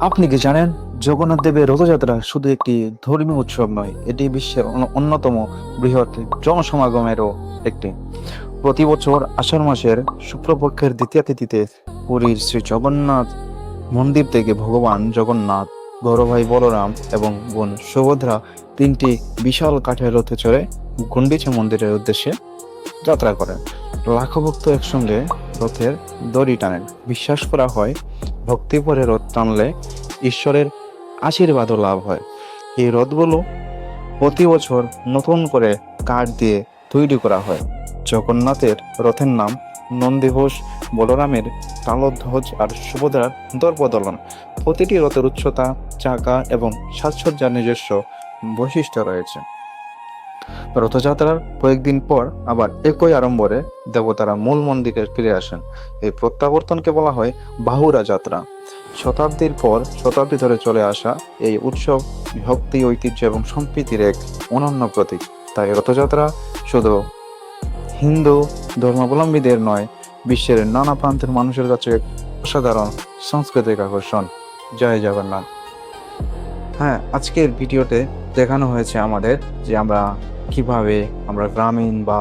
আপনি কি জানেন, জগন্নাথ দেবের রথযাত্রা শুধু একটি ধর্মীয় উৎসব নয়, এটি বিশ্বের অন্যতম বৃহৎ জনসমাগমেরও একটি। প্রতি বছর আষাঢ় মাসের শুক্লপক্ষের দ্বিতীয়া তিথিতে পুরীর শ্রী জগন্নাথ মন্দির থেকে ভগবান জগন্নাথ, বড় ভাই বলরাম এবং বোন সুভদ্রা তিনটি বিশাল কাঠের রথে চড়ে গুন্ডিচা মন্দিরের উদ্দেশ্যে যাত্রা করেন। লাখো ভক্ত একসঙ্গে রথের দড়ি টানেন। বিশ্বাস করা হয়, ভক্তি ভরে রথ টানলে ঈশ্বরের আশীর্বাদও লাভ হয়। এই রথগুলো প্রতি বছর নতুন করে কাঠ দিয়ে তৈরি করা হয়। জগন্নাথের রথের নাম নন্দীঘোষ, বলরামের তালধ্বজ আর সুভদ্রার দর্পদলন। প্রতিটি রথের উচ্চতা, চাকা এবং সাজসজ্জার নিজস্ব বৈশিষ্ট্য রয়েছে। রথযাত্রার কয়েকদিন পর আবার একই আড়ম্বরে দেবতারা মূল মন্দিরে ফিরে আসেন। এই প্রত্যাবর্তনকে বলা হয় বাহুড়া যাত্রা। শতাব্দীর পর শতাব্দী ধরে চলে আসা এই উৎসব ভক্তি, ঐতিহ্য এবং সম্প্রীতির এক অনন্য প্রতীক। তাই রথযাত্রা শুধু হিন্দু ধর্মাবলম্বীদের নয়, বিশ্বের নানা প্রান্তের মানুষের কাছে এক অসাধারণ সাংস্কৃতিক আকর্ষণ। জয় জগন্নাথ। হ্যাঁ, আজকের ভিডিওতে দেখানো হয়েছে আমাদের যে কিভাবে আমরা গ্রামীণ বা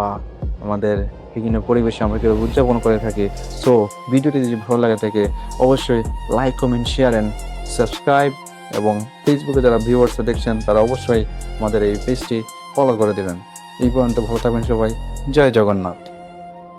আমাদের বিভিন্ন পরিবেশে আমরা কিভাবে উদযাপন করে থাকি। সো ভিডিওটি যদি ভালো লাগে থাকে অবশ্যই like, comment, share and subscribe, এবং ফেসবুকে যারা ভিউয়ার্স দেখছেন তারা অবশ্যই আমাদের এই পেজটি ফলো করে দেবেন। এই পর্যন্ত ভালো থাকবেন সবাই। জয় জগন্নাথ।